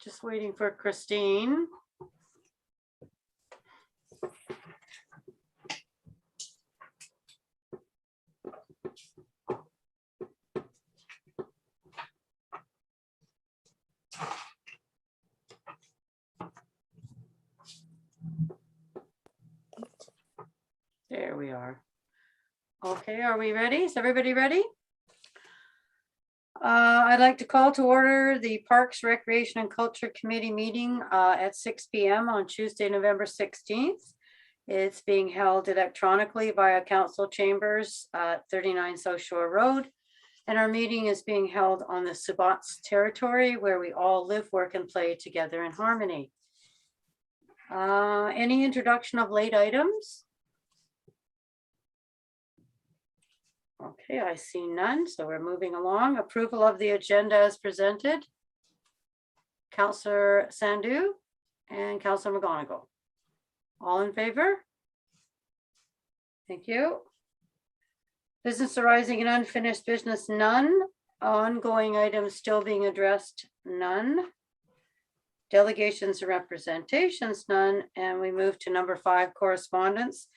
Just waiting for Christine. There we are. Okay, are we ready? Is everybody ready? I'd like to call to order the Parks, Recreation and Culture Committee meeting at 6 p.m. on Tuesday, November 16th. It's being held electronically via council chambers at 39 South Shore Road. And our meeting is being held on the Subots territory where we all live, work, and play together in harmony. Any introduction of late items? Okay, I see none, so we're moving along. Approval of the agenda as presented. Councillor Sandhu and Councillor McGonigal. All in favor? Thank you. Business arising and unfinished business, none. Ongoing items still being addressed, none. Delegations and representations, none. And we move to number 5, correspondence.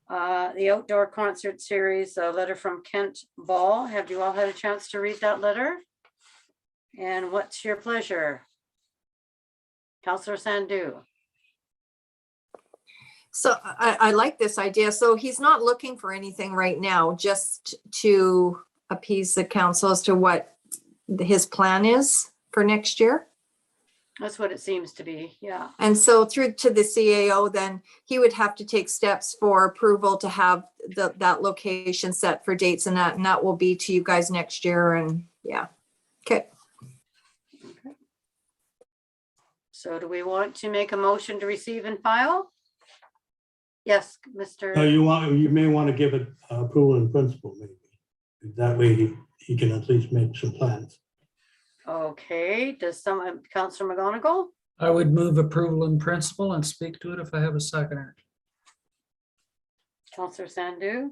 The outdoor concert series, a letter from Kent Ball. Have you all had a chance to read that letter? And what's your pleasure? Councillor Sandhu. So I like this idea. So he's not looking for anything right now, just to appease the council as to what his plan is for next year. That's what it seems to be, yeah. And so through to the CAO, then he would have to take steps for approval to have that location set for dates, and that will be to you guys next year. And yeah, okay. So do we want to make a motion to receive and file? Yes, Mr. You may want to give it approval in principle, maybe. That way he can at least make some plans. Okay, does someone, Councillor McGonigal? I would move approval in principle and speak to it if I have a seconder. Councillor Sandhu?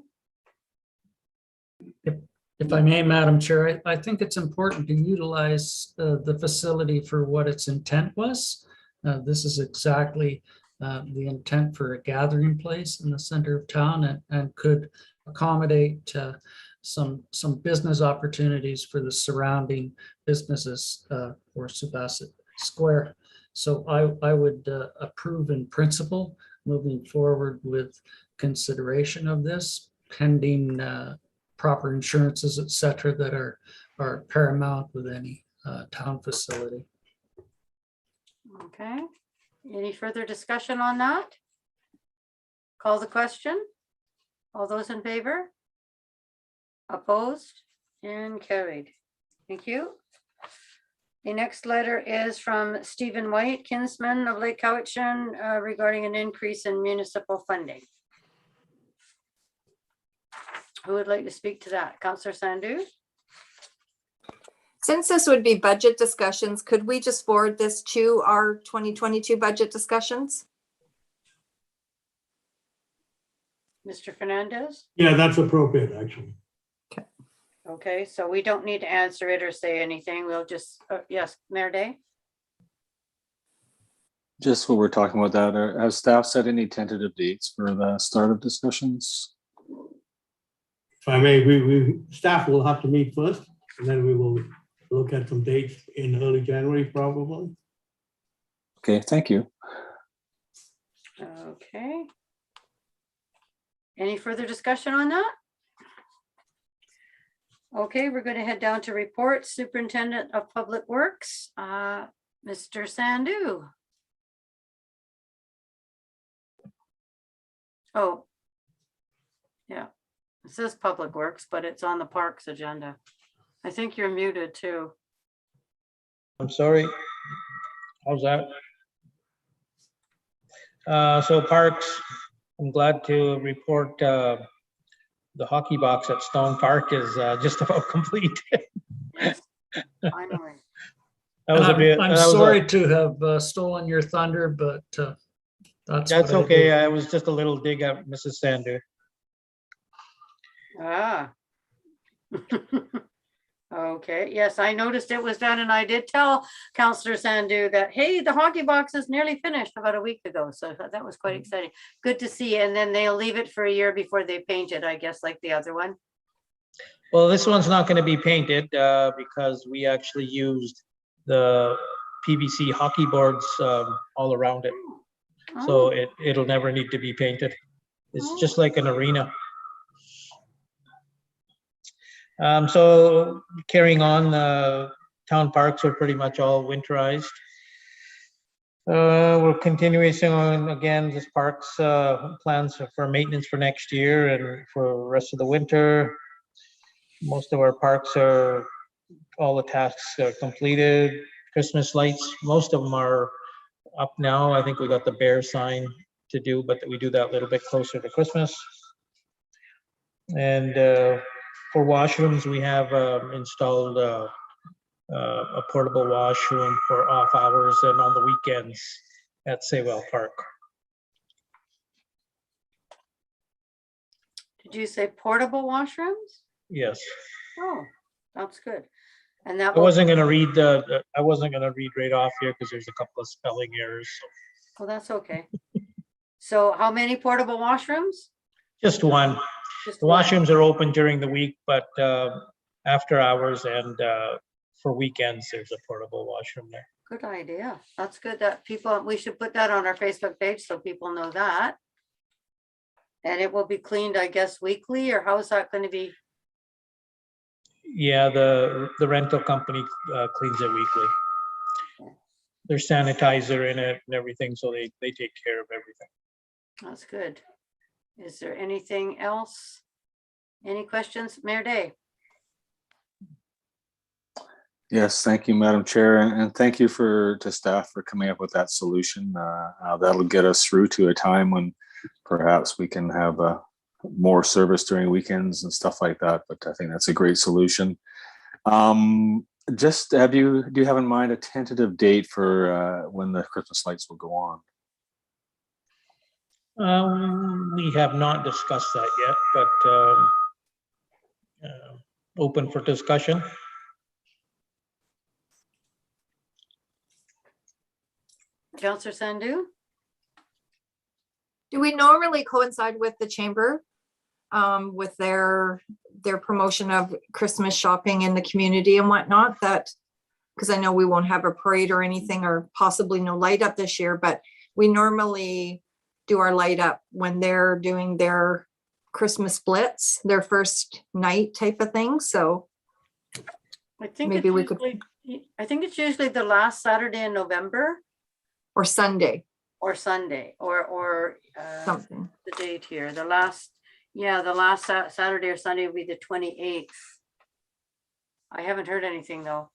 If I may, Madam Chair, I think it's important to utilize the facility for what its intent was. This is exactly the intent for a gathering place in the center of town, and could accommodate some business opportunities for the surrounding businesses for Subasset Square. So I would approve in principle moving forward with consideration of this, pending proper insurances, et cetera, that are paramount with any town facility. Okay, any further discussion on that? Call the question. All those in favor? Opposed and carried. Thank you. The next letter is from Stephen White, kinsman of Lake Cowichan, regarding an increase in municipal funding. Who would like to speak to that? Councillor Sandhu? Since this would be budget discussions, could we just forward this to our 2022 budget discussions? Mr. Fernandez? Yeah, that's appropriate, actually. Okay, so we don't need to answer it or say anything. We'll just, yes, Mayor Day? Just what we're talking about that, has staff set any tentative dates for the start of discussions? If I may, we staff will have to meet first, and then we will look at some dates in early January, probably. Okay, thank you. Okay. Any further discussion on that? Okay, we're going to head down to reports. Superintendent of Public Works, Mr. Sandhu. Oh, yeah, it says Public Works, but it's on the Parks agenda. I think you're muted too. I'm sorry. How's that? So parks, I'm glad to report the hockey box at Stone Park is just about complete. Yes, finally. That was a bit. I'm that was sorry to have stolen your thunder, but that's That's what I okay. do. I was just a little dig at Mrs. Sander. Ah. Okay, yes, I noticed it was done and I did tell Counselor Sandu that, hey, the hockey box is nearly finished about a week ago. So that was quite exciting. Good to see. And then they'll leave it for a year before they paint it, I guess, like the other one. Well, this one's not going to be painted because we actually used the PVC hockey boards all around it. So it'll never need to be painted. It's just like an arena. So carrying on, town parks are pretty much all winterized. We're continuing on again, this parks plans for maintenance for next year and for the rest of the winter. Most of our parks are, all the tasks are completed. Christmas lights, most of them are up now. I think we got the bear sign to do, but we do that a little bit closer to Christmas. And for washrooms, we have installed a portable washroom for off hours and on the weekends at Saywell Park. Did you say portable washrooms? Yes, Oh, that's good. And that I will, wasn't gonna read I wasn't gonna read right off here because there's a couple of spelling errors. So. well, that's okay. So how many portable washrooms? Just one. Just The one. washrooms are open during the week, but after hours and for weekends, there's a portable washroom there. Good idea. That's good that people, we should put that on our Facebook page so people know that. And it will be cleaned, I guess, weekly, or how is that going to be? Yeah, the rental company cleans it weekly. There's sanitizer in it and everything, so they take care of everything. That's good. Is there anything else? Any questions, Mayor Day? Yes, thank you, Madam Chair, and thank you to staff for coming up with that solution. That'll get us through to a time when perhaps we can have more service during weekends and stuff like that. But I think that's a great solution. Just do you have in mind a tentative date for when the Christmas lights will go on? We have not discussed that yet, but open for discussion. Councillor Sandu? Do we normally coincide with the chamber with their promotion of Christmas shopping in the community and whatnot? That, because I know we won't have a parade or anything, or possibly no light up this year, but we normally do our light up when they're doing their Christmas blitz, their first night type of thing. So I think maybe we could, I think it's usually the last Saturday in November or Sunday, or Sunday or something. the date here. The last Saturday or Sunday will be the 28th. I haven't heard anything though.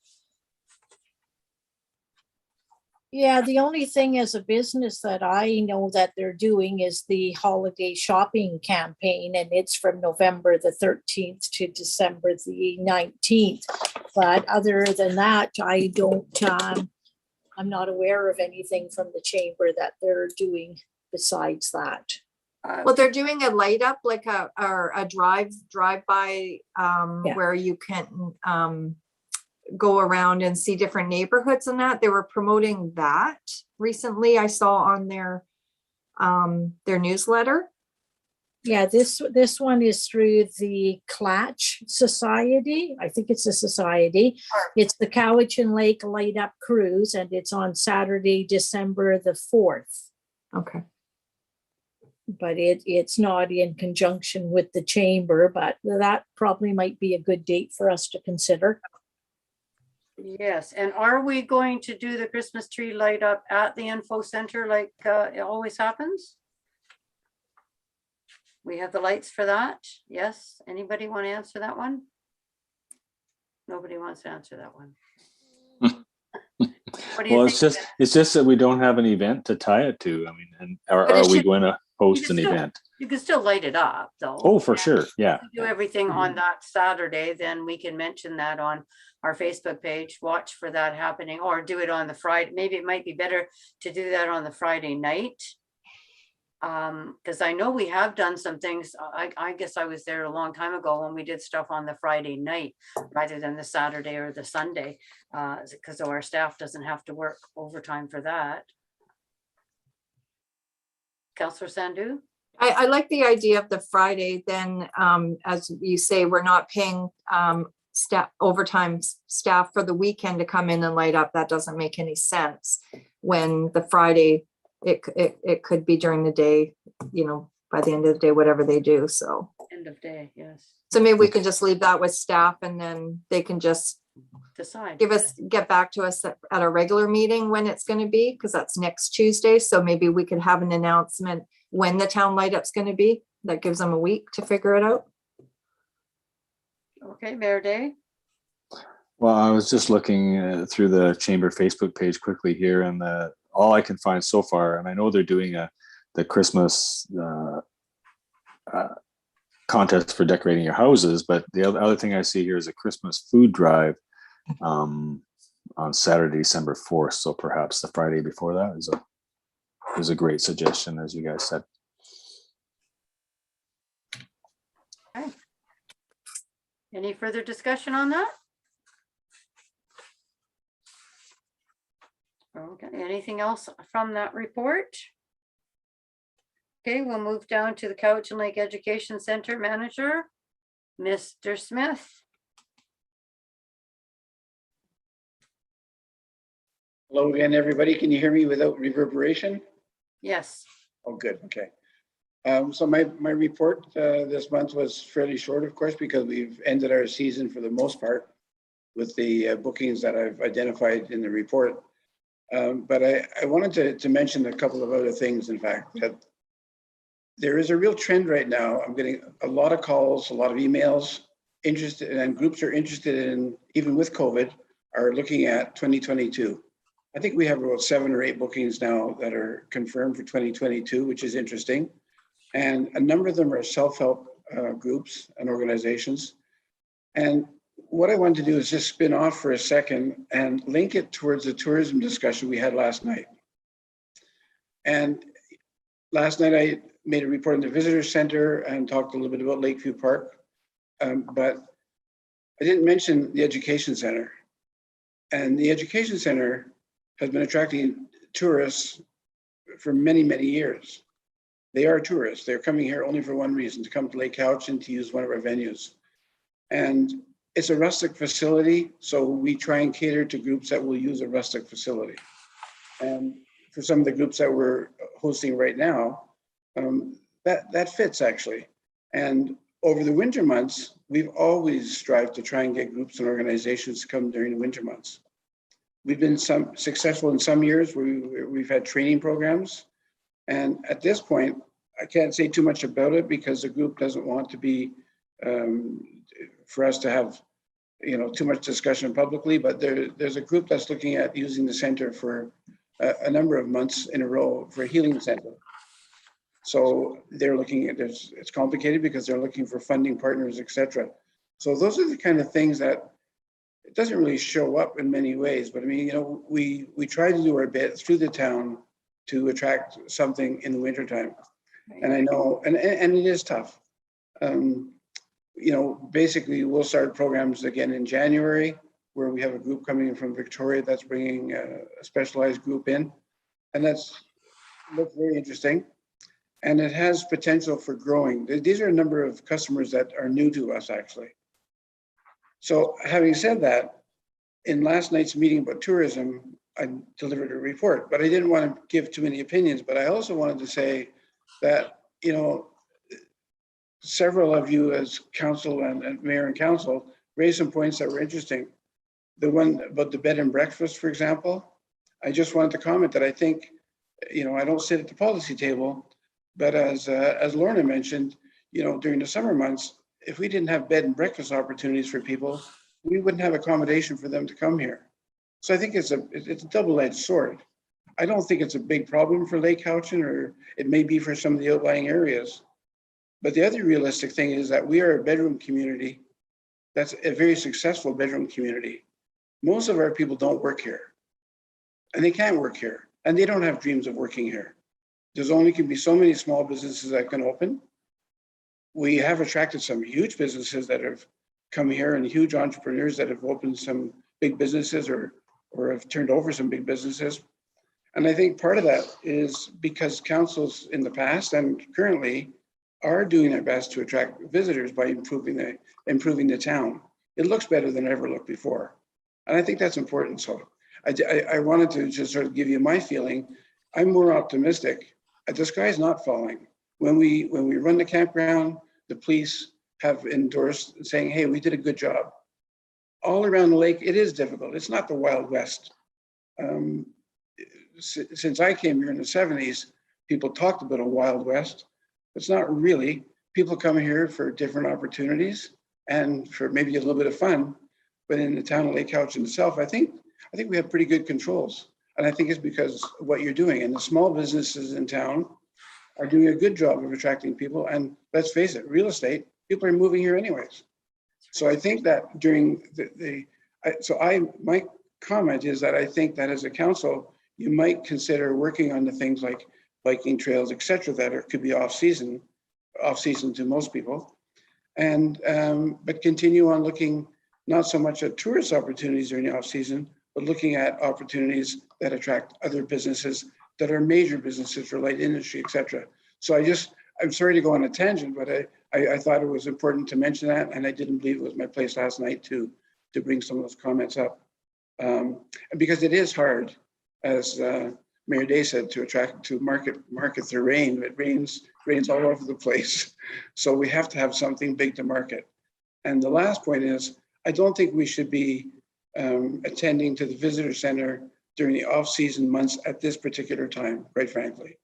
Yeah, the only thing as a business that I know that they're doing is the holiday shopping campaign, and it's from November the 13th to December the 19th. But other than that, I don't, I'm not aware of anything from the chamber that they're doing besides that. Well, they're doing a light up, like a drive-by where you can go around and see different neighborhoods and that. They were promoting that recently. I saw on their newsletter. Yeah, this one is through the Clatch Society. I think it's a society. It's the Cowichan Lake Light Up Cruise, and it's on Saturday, December the 4th. Okay. But it's not in conjunction with the chamber, but that probably might be a good date for us to consider. Yes, and are we going to do the Christmas tree light up at the info center like it always happens? We have the lights for that. Yes, anybody want to answer that one? Nobody wants to answer that one. What do you Well, think? it's just that we don't have an event to tie it to. I mean, and But are it we should- going to host can an still- event? You can still light it up, though. Oh, for sure. Yeah. Do everything on that Saturday, then we can mention that on our Facebook page. Watch for that happening, or do it on the Friday. Maybe it might be better to do that on the Friday night. Because I know we have done some things. I guess I was there a long time ago when we did stuff on the Friday night rather than the Saturday or the Sunday, because our staff doesn't have to work overtime for that. Councillor Sandu? I like the idea of the Friday, then, as you say, we're not paying overtime staff for the weekend to come in and light up. That doesn't make any sense. When the Friday, it could be during the day, by the end of the day, whatever they do, so. End of day, yes. So maybe we can just leave that with staff, and then they can just Decide. get back to us at a regular meeting when it's gonna be, because that's next Tuesday, so maybe we could have an announcement when the town light up's gonna be. That gives them a week to figure it out. Okay, Mayor Day? Well, I was just looking through the chamber Facebook page quickly here, and all I can find so far, and I know they're doing the Christmas contest for decorating your houses, but the other thing I see here is a Christmas food drive on Saturday, December 4th. So perhaps the Friday before that is a great suggestion, as you guys said. Okay. Any further discussion on that? Okay, anything else from that report? Okay, we'll move down to the Cowichan Lake Education Center manager, Mr. Smith. Hello again, everybody. Can you hear me without reverberation? Yes. Oh, good. Okay. So my report this month was fairly short, of course, because we've ended our season for the most part with the bookings that I've identified in the report. But I wanted to mention a couple of other things, in fact, that there is a real trend right now. I'm getting a lot of calls, a lot of emails, interested, and groups are interested in, even with COVID, are looking at 2022. I think we have about 7 or 8 bookings now that are confirmed for 2022, which is interesting. And a number of them are self-help groups and organizations. And what I wanted to do is just spin off for a second and link it towards the tourism discussion we had last night. And last night I made a report in the visitor center and talked a little bit about Lakeview Park, but I didn't mention the education center. And the education center has been attracting tourists for many, many years. They are tourists. They're coming here only for one reason, to come to Lake Cowichan to use one of our venues. And it's a rustic facility, so we try and cater to groups that will use a rustic facility. And for some of the groups that we're hosting right now, that fits actually. And over the winter months, we've always strived to try and get groups and organizations to come during the winter months. We've been successful in some years where we've had training programs. And at this point, I can't say too much about it because the group doesn't want to be, for us to have, too much discussion publicly, but there's a group that's looking at using the center for a number of months in a row for a healing center. So they're looking at this, it's complicated because they're looking for funding partners, etc. So those are the kind of things that it doesn't really show up in many ways, but I mean, we try to do our bit through the town to attract something in the wintertime. And I know, and it is tough. Basically we'll start programs again in January, where we have a group coming in from Victoria that's bringing a specialized group in. And looks very interesting. And it has potential for growing. These are a number of customers that are new to us, actually. So having said that, in last night's meeting about tourism, I delivered a report, but I didn't want to give too many opinions. But I also wanted to say that, several of you as council and mayor and council raised some points that were interesting. The one about the bed and breakfast, for example, I just wanted to comment that I think, I don't sit at the policy table, but as Lorna mentioned, during the summer months, if we didn't have bed and breakfast opportunities for people, we wouldn't have accommodation for them to come here. So I think it's a double-edged sword. I don't think it's a big problem for Lake Cowichan, or it may be for some of the outlying areas. But the other realistic thing is that we are a bedroom community. That's a very successful bedroom community. Most of our people don't work here, and they can't work here, and they don't have dreams of working here. There's only can be so many small businesses that can open. We have attracted some huge businesses that have come here, and huge entrepreneurs that have opened some big businesses or have turned over some big businesses. And I think part of that is because councils in the past and currently are doing their best to attract visitors by improving the town. It looks better than ever looked before. And I think that's important. So I wanted to just sort of give you my feeling. I'm more optimistic. The sky's not falling. When we run the campground, the police have endorsed saying, hey, we did a good job. All around the lake, it is difficult. It's not the Wild West. Since I came here in the 70s, people talked about a Wild West. It's not really. People come here for different opportunities and for maybe a little bit of fun. But in the town of Lake Cowichan itself, I think we have pretty good controls. And I think it's because of what you're doing. And the small businesses in town are doing a good job of attracting people. And let's face it, real estate, people are moving here anyways. So I think that during my comment is that I think that as a council, you might consider working on the things like biking trails, et cetera, that could be off season to most people. And, but continue on looking not so much at tourist opportunities during the off season, but looking at opportunities that attract other businesses that are major businesses for light industry, et cetera. So I'm sorry to go on a tangent, but I thought it was important to mention that, and I didn't believe it was my place last night to bring some of those comments up. Because it is hard, as Mayor Day said, to market the rain. It rains all over the place. So we have to have something big to market. And the last point is, I don't think we should be attending to the visitor center during the off-season months at this particular time, quite frankly.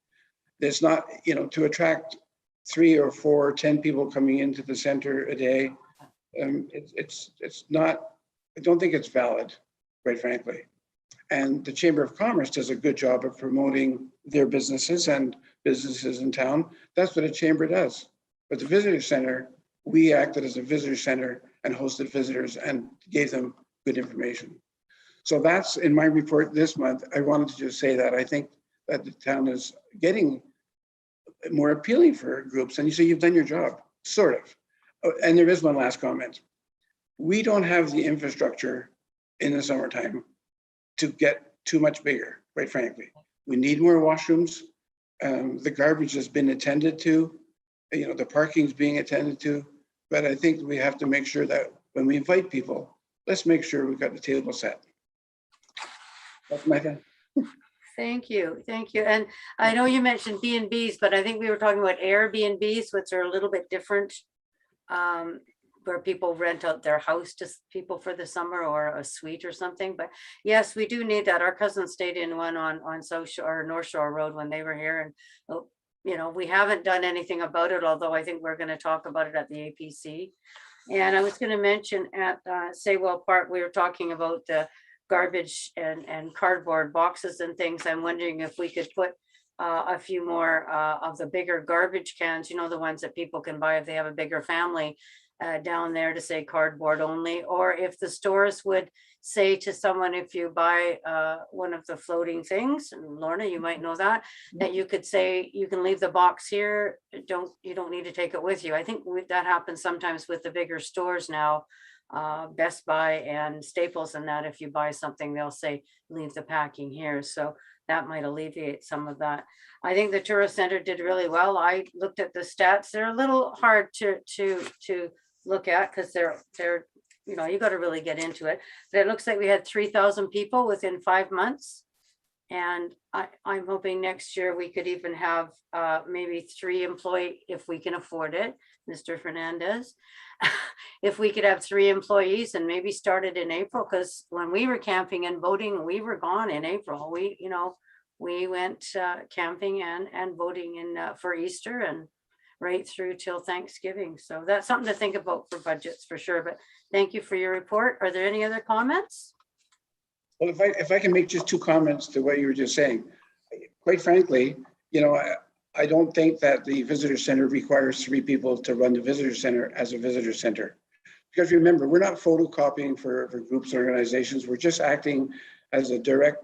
There's not, to attract 3 or 4 or 10 people coming into the center a day, it's not, I don't think it's valid, quite frankly. And the Chamber of Commerce does a good job of promoting their businesses and businesses in town. That's what a chamber does. But the visitor center, we acted as a visitor center and hosted visitors and gave them good information. So that's in my report this month. I wanted to just say that I think that the town is getting more appealing for groups. And you say you've done your job, sort of. Oh, and there is one last comment. We don't have the infrastructure in the summertime to get too much bigger, quite frankly. We need more washrooms. The garbage has been attended to, the parking's being attended to, but I think we have to make sure that when we invite people, let's make sure we've got the table set. That's my thing. Thank you. And I know you mentioned B&Bs, but I think we were talking about Airbnbs, which are a little bbit different, where people rent out their house to people for the summer or a suite or something. But yes, we do need that. Our cousin stayed in one on South Shore or North Shore Road when they were here. And, we haven't done anything about it, although I think we're going to talk about it at the APC. And I was going to mention at Saywell Park, we were talking about the garbage and cardboard boxes and things. I'm wondering if we could put a few more of the bigger garbage cans, the ones that people can buy if they have a bigger family, down there to say cardboard only, or if the stores would say to someone, if you buy one of the floating things, and Lorna, you might know that you could say, you can leave the box here, you don't need to take it with you. I think that happens sometimes with the bigger stores now, Best Buy and Staples, and that if you buy something, they'll say, leave the packing here. So that might alleviate some of that. I think the tourist center did really well. I looked at the stats. They're a little hard to look at because they're you got to really get into it. But it looks like we had 3,000 people within 5 months. And I'm hoping next year we could even have maybe 3 employees if we can afford it, Mr. Fernandez. If we could have 3 employees and maybe started in April, because when we were camping and boating, we were gone in April. We went camping and boating for Easter and right through till Thanksgiving. So that's something to think about for budgets for sure. But thank you for your report. Are there any other comments? Well, if I can make just two comments to what you were just saying, quite frankly, I don't think that the visitor center requires 3 people to run the visitor center as a visitor center. Because remember, we're not photocopying for groups and organizations. We're just acting as a direct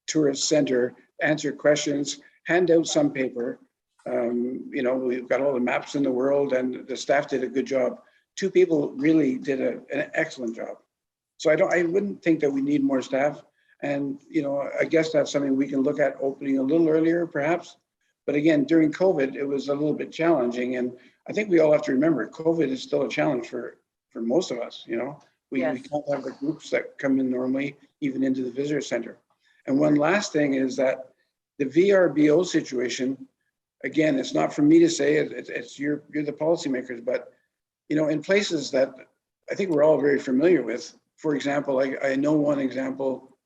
tourist center, answer questions, hand out some paper. We've got all the maps in the world and the staff did a good job. 2 people really did an excellent job. So I wouldn't think that we need more staff. And, I guess that's something we can look at opening a little earlier, perhaps. But again, during COVID, it was a little bit challenging. And I think we all have to remember, COVID is still a challenge for most of us, We Yes. can't have the groups that come in normally, even into the visitor center. And one last thing is that the VRBO situation, again, it's not for me to say, it's you're the policymakers, but, in places that I think we're all very familiar with, for example, I know one example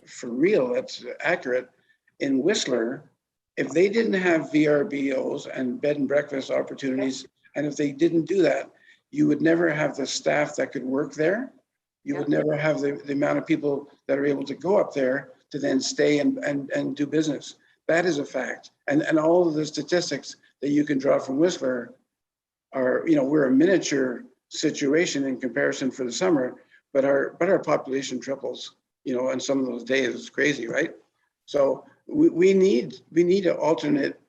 for real that's accurate. In Whistler, if they didn't have VRBOs and bed and breakfast opportunities, and if they didn't do that, you would never have the staff that could work there. You would never have the amount of people that are able to go up there to then stay and do business. That is a fact. And all of the statistics that you can draw from Whistler are, we're a miniature situation in comparison for the summer, but our population triples, on some of those days. It's crazy, right? So we need an alternate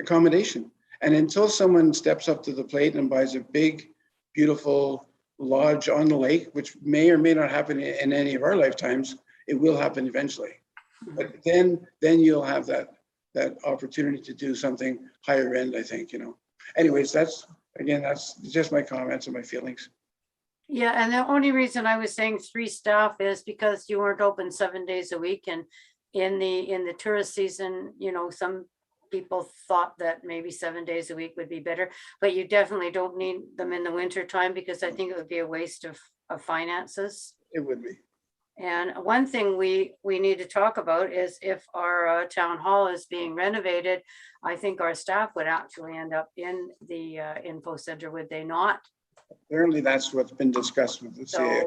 accommodation. And until someone steps up to the plate and buys a big, beautiful lodge on the lake, which may or may not happen in any of our lifetimes, it will happen eventually. But then you'll have that opportunity to do something higher end, I think, Anyways, that's just my comments and my feelings. Yeah, and the only reason I was saying 3 staff is because you weren't open 7 days a week, and in the tourist season, some people thought that maybe 7 days a week would be better, but you definitely don't need them in the winter time, because I think it would be a waste of finances. It would be. And one thing we need to talk about is if our town hall is being renovated, I think our staff would actually end up in the info center, would they not? Apparently that's what's been discussed with the CA.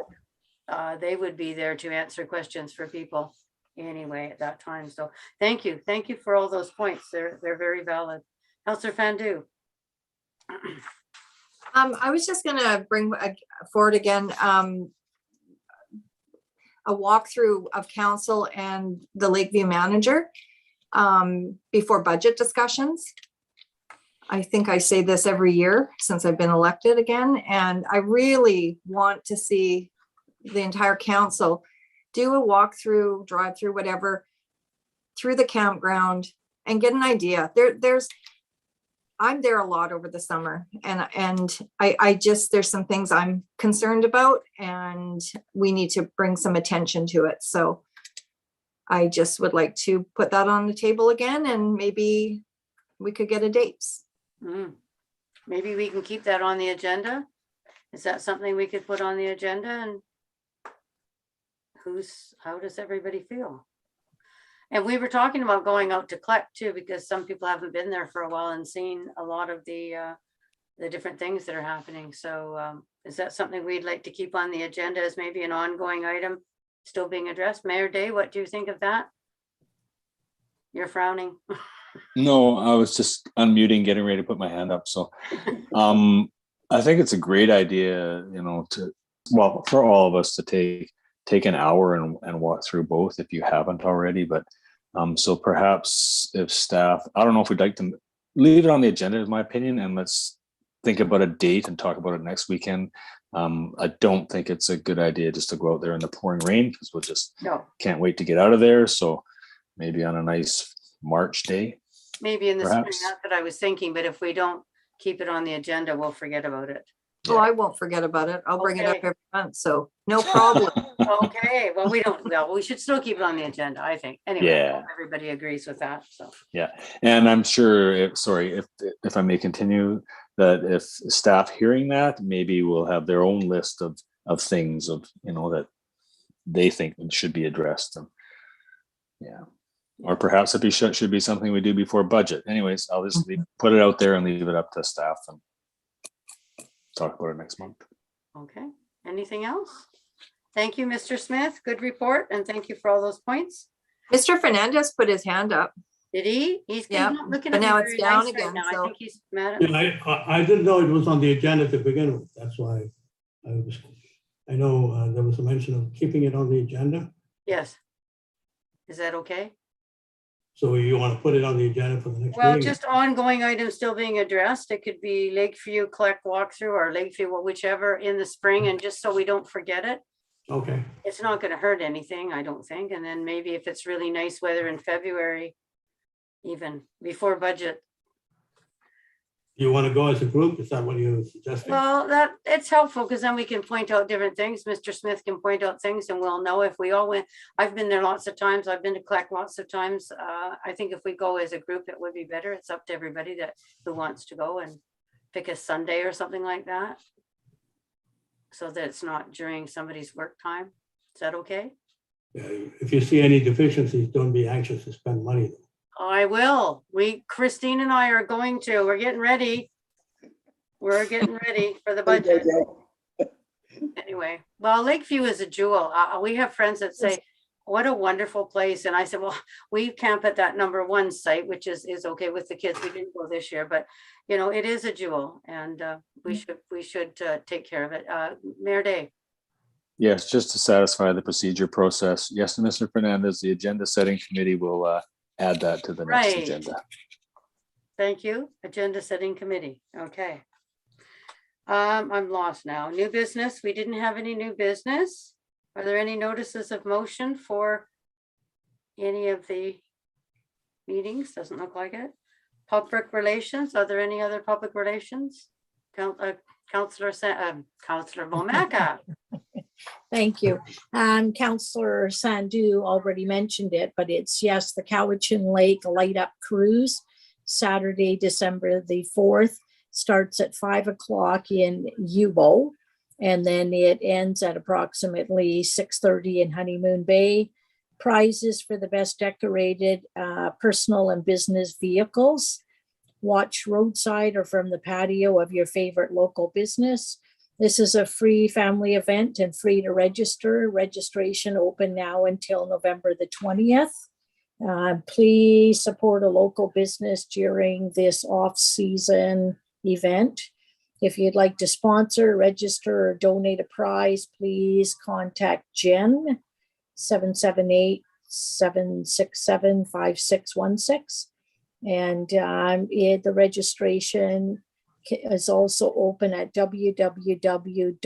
So they would be there to answer questions for people anyway at that time. So thank you for all those points. They're very valid. Councillor Fandu. I was just gonna bring forward again a walkthrough of council and the Lakeview manager before budget discussions. I think I say this every year since I've been elected again, and I really want to see the entire council do a walkthrough, drive through, whatever, through the campground and get an idea. I'm there a lot over the summer, and I just, there's some things I'm concerned about, and we need to bring some attention to it. So I just would like to put that on the table again, and maybe we could get a date. Maybe we can keep that on the agenda. Is that something we could put on the agenda? And how does everybody feel? And we were talking about going out to collect too, because some people haven't been there for a while and seen a lot of the different things that are happening. So is that something we'd like to keep on the agenda as maybe an ongoing item still being addressed? Mayor Day, what do you think of that? You're frowning. No, I was just unmuting, getting ready to put my hand up. So I think it's a great idea, for all of us to take an hour and walk through both if you haven't already. But so perhaps if staff, I don't know if we'd like to leave it on the agenda, is my opinion, and let's think about a date and talk about it next weekend. I don't think it's a good idea just to go out there in the pouring rain, because we'll just can't wait to get out of there. So maybe on a nice March day. Maybe in the spring, Perhaps. that's what I was thinking, but if we don't keep it on the agenda, we'll forget about it. Oh, I won't forget about it. I'll bring it up Okay. every month, so no problem. Okay, well, we should still keep it on the agenda, I think. Anyway, I hope everybody agrees with that, so. Yeah, and I'm sure, if I may continue, that if staff hearing that, maybe will have their own list of things that they think should be addressed. And or perhaps it should be something we do before budget. Anyways, I'll just put it out there and leave it up to staff and talk about it next month. Okay, anything else? Thank you, Mr. Smith. Good report, and thank you for all those points. Mr. Fernandez put his hand up. Did he? He's Yeah, not looking but at me now it's very down nice right again, now. I so- think he's mad at me. Yeah, I didn't know it was on the agenda to begin with. That's why I know there was a mention of keeping it on the agenda. Yes. Is that okay? So you want to put it on the agenda for the next Well, meeting? just ongoing items still being addressed. It could be Lakeview Collect Walkthrough or Lakeview, whichever, in the spring, and just so we don't forget it. Okay, It's not gonna hurt anything, I don't think. And then maybe if it's really nice weather in February, even before budget. you want to go as a group? Is that what you're suggesting? Well, it's helpful because then we can point out different things. Mr. Smith can point out things and we'll know if we all went. I've been there lots of times. I've been to Collect lots of times. I think if we go as a group, it would be better. It's up to everybody who wants to go and pick a Sunday or something like that. So that it's not during somebody's work time. Is that okay? Yeah, if you see any deficiencies, don't be anxious to spend money. I will. Christine and I are going to. We're getting ready. We're getting ready for the budget. Anyway, well, Lakeview is a jewel. We have friends that say, what a wonderful place. And I said, well, we camp at that #1 site, which is okay with the kids. We didn't go this year, but you know, it is a jewel and we should take care of it. Mayor Day. Yes, just to satisfy the procedure process. Yes, Mr. Fernandez, the agenda setting committee will add that to the next Right. agenda. Thank you. Agenda setting committee. Okay. I'm lost now. New business. We didn't have any new business. Are there any notices of motion for any of the meetings? Doesn't look like it. Public relations. Are there any other public relations? Councillor Vomaca. Thank you. Councillor Sandu already mentioned it, but it's, yes, the Cowichan Lake Light Up Cruise, Saturday, December the 4th, starts at 5 o'clock in Yubo, and then it ends at approximately 6:30 in Honeymoon Bay. Prizes for the best decorated personal and business vehicles. Watch roadside or from the patio of your favorite local business. This is a free family event and free to register. Registration open now until November the 20th. Please support a local business during this off-season event. If you'd like to sponsor, register, or donate a prize, please contact Jen, 778-767-5616. And the registration is also open at www.theclatch.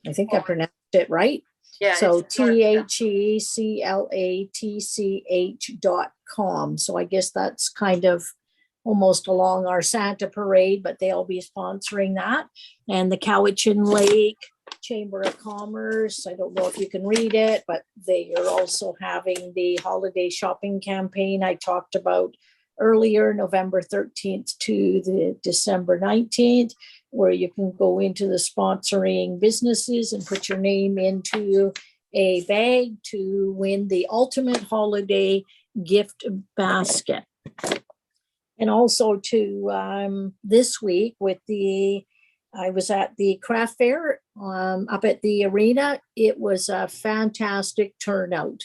I think I pronounced it right. Yeah. So it's short, yeah. THECLATCH.com. So I guess that's kind of almost along our Santa parade, but they'll be sponsoring that. And the Cowichan Lake Chamber of Commerce, I don't know if you can read it, but they are also having the holiday shopping campaign I talked about earlier, November 13th to the December 19th, where you can go into the sponsoring businesses and put your name into a bag to win the ultimate holiday gift basket. And also to this week I was at the craft fair up at the arena. It was a fantastic turnout.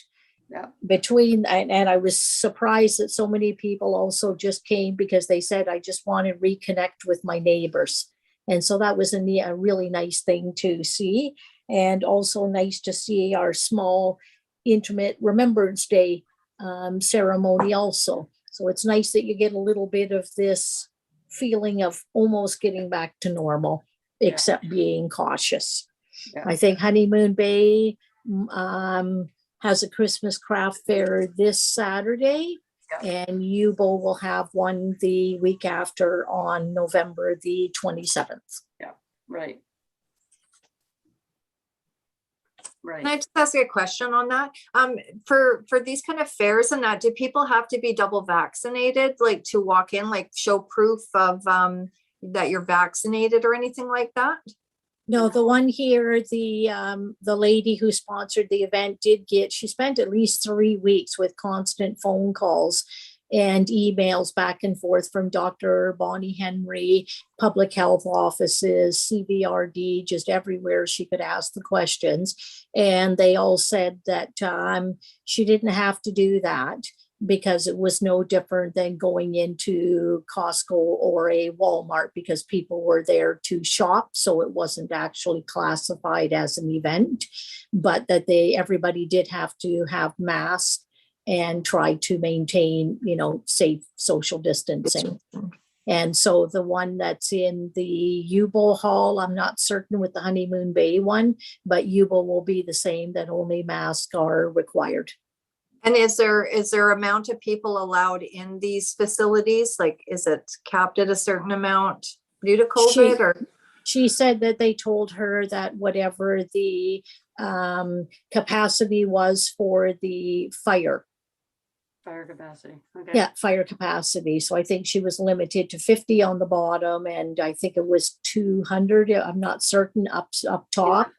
Yeah. And I was surprised that so many people also just came because they said, I just want to reconnect with my neighbors. And so that was a really nice thing to see. And also nice to see our small, intimate Remembrance Day ceremony also. So it's nice that you get a little bit of this feeling of almost getting back to normal, except being cautious. Yeah. I think Honeymoon Bay has a Christmas craft fair this Saturday, and Yubo will have one the week after on November the 27th. Yeah, right. Can I Right. just ask you a question on that? For these kind of fairs and that, do people have to be double vaccinated, like to walk in, like show proof of that you're vaccinated or anything like that? No, the one here, the lady who sponsored the event she spent at least 3 weeks with constant phone calls and emails back and forth from Dr. Bonnie Henry, public health offices, CVRD, just everywhere she could ask the questions. And they all said that she didn't have to do that because it was no different than going into Costco or a Walmart because people were there to shop. So it wasn't actually classified as an event, but that everybody did have to have masks and try to maintain, safe social distancing. And so the one that's in the Ubel Hall, I'm not certain with the Honeymoon Bay one, but Ubel will be the same, that only masks are required. And is there amount of people allowed in these facilities? Like, is it capped at a certain amount due to COVID or? She said that they told her that whatever the capacity was for the fire capacity. Okay. Yeah, fire capacity. So I think she was limited to 50 on the bottom, and I think it was 200. I'm not certain up top.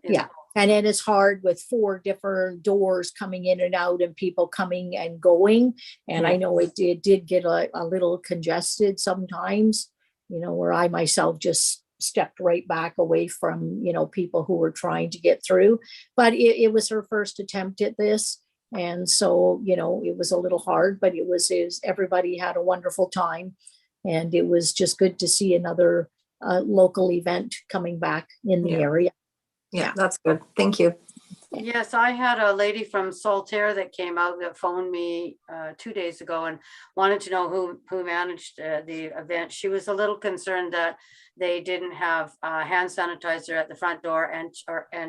Yeah. And it is hard with 4 different doors coming in and out and people coming and going. And I know it did get a little congested sometimes, where I myself just stepped right back away from, people who were trying to get through. But it was her first attempt at this. And so, it was a little hard, but it was everybody had a wonderful time. And it was just good to see another local event coming back in the area. Yeah, that's good. Thank you. Yes, I had a lady from Saltaire that came out that phoned me 2 days ago and wanted to know who managed the event. She was a little concerned that they didn't have hand sanitizer at the front door and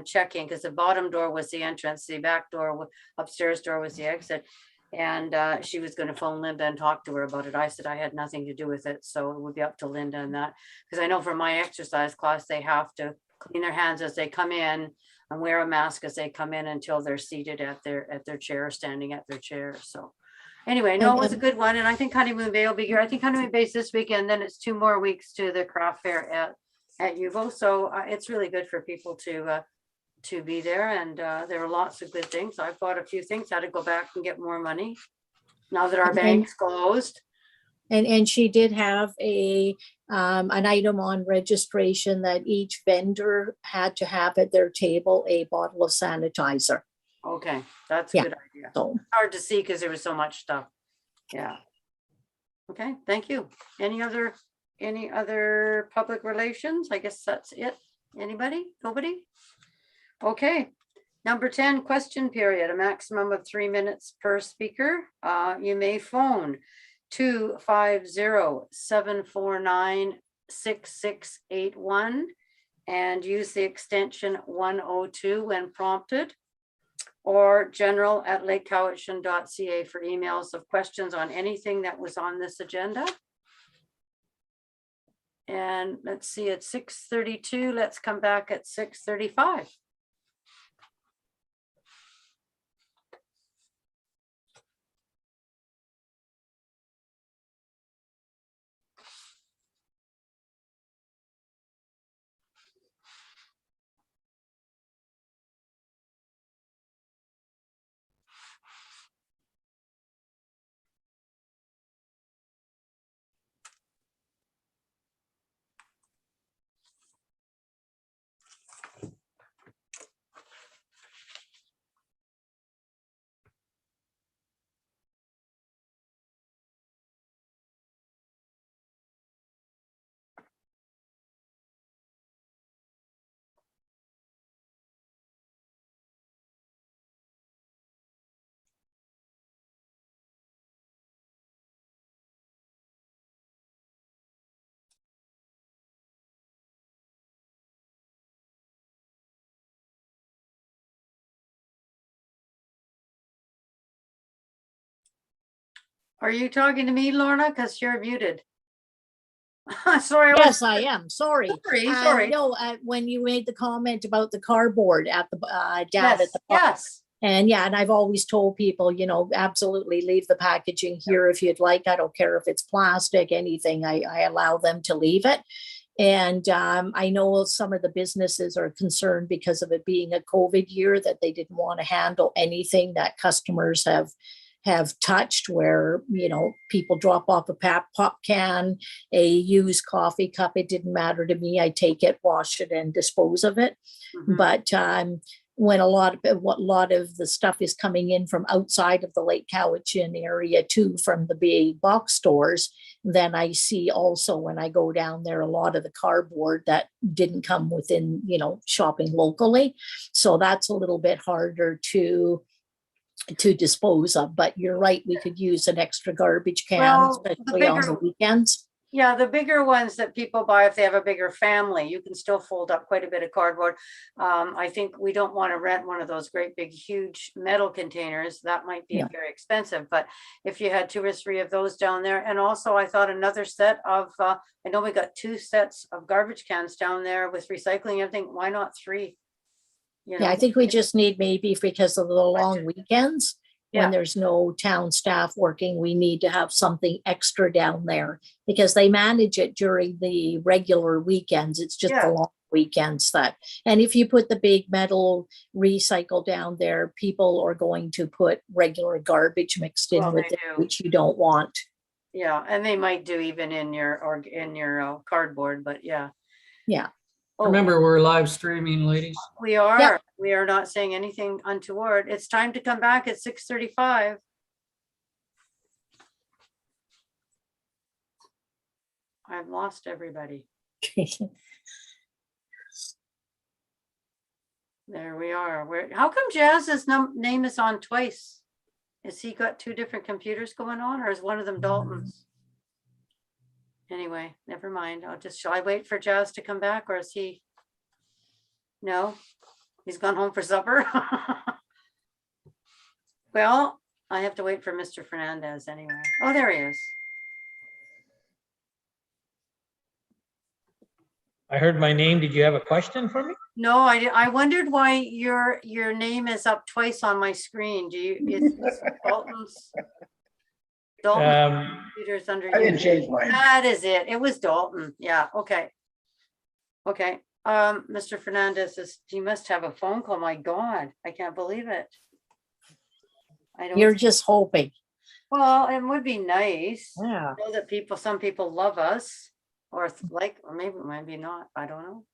check-in, because the bottom door was the entrance, the back door, upstairs door was the exit. And she was going to phone Linda and talk to her about it. I said I had nothing to do with it, so it would be up to Linda and that, because I know from my exercise class they have to clean their hands as they come in and wear a mask as they come in until they're seated at their chair, standing at their chair. So anyway, no, it was a good one. And I think Honeymoon Bay will be here. I think Honeymoon Bay is this weekend, then it's 2 more weeks to the craft fair at Uvo. So it's really good for people to be there. And there are lots of good things. I've bought a few things, had to go back and get more money now that our bank's closed. And she did have an item on registration that each vendor had to have at their table a bottle of sanitizer. Okay, that's a good idea. So hard to see because there was so much stuff. Yeah. Okay, thank you. Any other public relations? I guess that's it. Anybody? Nobody? Okay. Number 10, question period, a maximum of 3 minutes per speaker. You may phone 250-749-6681 and use the extension 102 when prompted, or general@lakecowichan.ca for emails of questions on anything that was on this agenda. And let's see, it's 6:32. Let's come back at 6:35. Are you talking to me, Lorna? Because you're muted. Sorry. Yes, I am. Sorry. Sorry. No, when you made the comment about the cardboard at the down at the park. Yes. And and I've always told people, absolutely leave the packaging here if you'd like. I don't care if it's plastic, anything. I allow them to leave it. And I know some of the businesses are concerned because of it being a COVID year that they didn't want to handle anything that customers have have touched where, people drop off a pop can, a used coffee cup. It didn't matter to me. I take it, wash it, and dispose of it. Mhm. But when a lot of the stuff is coming in from outside of the Lake Cowichan area too, from the big box stores, then I see also when I go down there, a lot of the cardboard that didn't come within, shopping locally. So that's a little bit harder to dispose of. But you're right, we could use an extra garbage can, Well, the especially on the bigger- weekends. Yeah, the bigger ones that people buy, if they have a bigger family, you can still fold up quite a bit of cardboard. I think we don't want to rent one of those great big huge metal containers. That might be Yeah. very expensive, but if you had 2 or 3 of those down there, and also I thought another set of, I know we got 2 sets of garbage cans down there with recycling, and everything. Why not 3? Yeah, I think we just need, maybe because of the long weekends, Yeah. when there's no town staff working, we need to have something extra down there because they manage it during the regular weekends. It's just Yeah. the long weekends and if you put the big metal recycle down there, people are going to put regular garbage mixed in Well, with they it, do. which you don't want. Yeah, and they might do even in your cardboard, but yeah. Yeah. Oh, Remember, we're live streaming, ladies. we are not saying anything untoward. It's time to come back at 6:35. I've lost everybody. There we are. How come Jazz's name is on twice? Has he got 2 different computers going on, or is one of them Dalton's? Anyway, never mind. Shall I wait for Jazz to come back, or is he? No, he's gone home for supper. Well, I have to wait for Mr. Fernandez anyway. Oh, there he is. I heard my name. Did you have a question for me? No, I wondered why your name is up twice on my screen. Is Dalton's computer's under I didn't you? change mine. That is it. It was Dalton. Yeah, okay. Okay, Mr. Fernandez he must have a phone call. My God, I can't believe it. I don't. You're just hoping. Well, it would be nice. Yeah. I know that some people love us, or or maybe not. I don't know.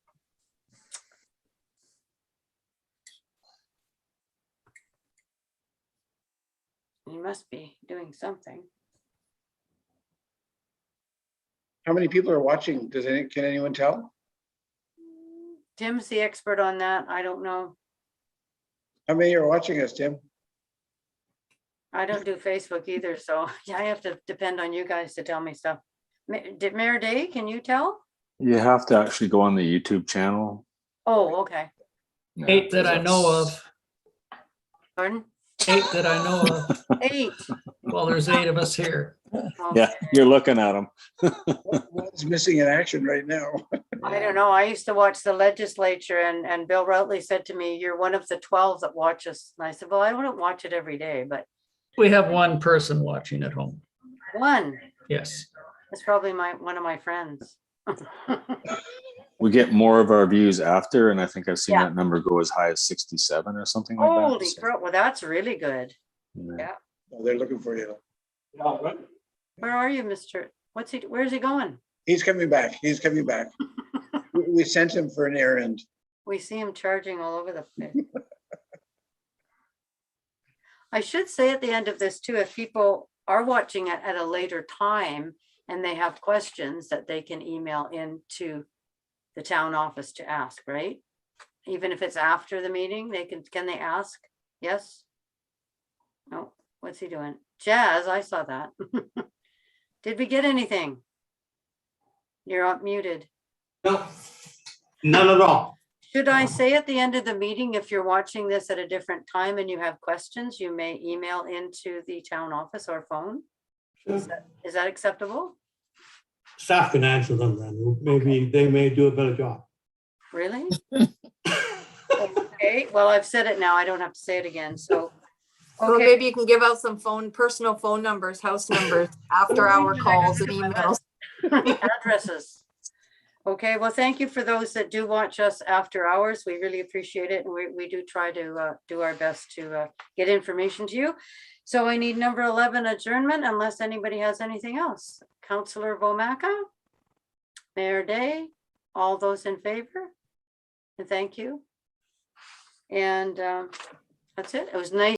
You must be doing something. How many people are watching? Can anyone tell? Tim's the expert on that. I don't know. How many are watching us, Tim? I don't do Facebook either, so yeah, I have to depend on you guys to tell me stuff. Mayor Day, can you tell? You have to actually go on the YouTube channel. Oh, okay. Yeah, 8 that I know of. Pardon? 8 that I know of. 8. Well, there's 8 of us here. Yeah, you're looking at them. What's missing in action right now? I don't know. I used to watch the legislature, and Bill Routley said to me, "You're one of the 12 that watch us." And I said, "Well, I don't watch it every day, but We have 1 person watching at home. one." Yes. That's probably one of my friends. We get more of our views after, and I think I've seen Yeah. that number go as high as 67 or something like that. Holy So, crap! Well, that's really good. yeah. Oh, they're looking for you. Where are you, Mr.? Where's he going? He's coming back. He's coming back. We sent him for an errand. We see him charging all over the place. I should say at the end of this too, if people are watching it at a later time and they have questions, that they can email into the town office to ask, right? Even if it's after the meeting, can they ask? Yes? No, what's he doing? Jazz, I saw that. Did we get anything? You're muted. No, none at all. Should I say at the end of the meeting, if you're watching this at a different time and you have questions, you may email into the town office or phone? Is that acceptable? Staff can answer them then. Maybe they may do a better job. Really? Okay, well, I've said it now. I don't have to say it again, so. Well, Okay, maybe you can give out some personal phone numbers, house numbers, after hour calls and emails. addresses. Okay, well, thank you for those that do watch us after hours. We really appreciate it. And we do try to do our best to get information to you. So I need number 11 adjournment unless anybody has anything else. Councillor Vomaka, Mayor Day, all those in favor? And thank you. And that's it. It was nice.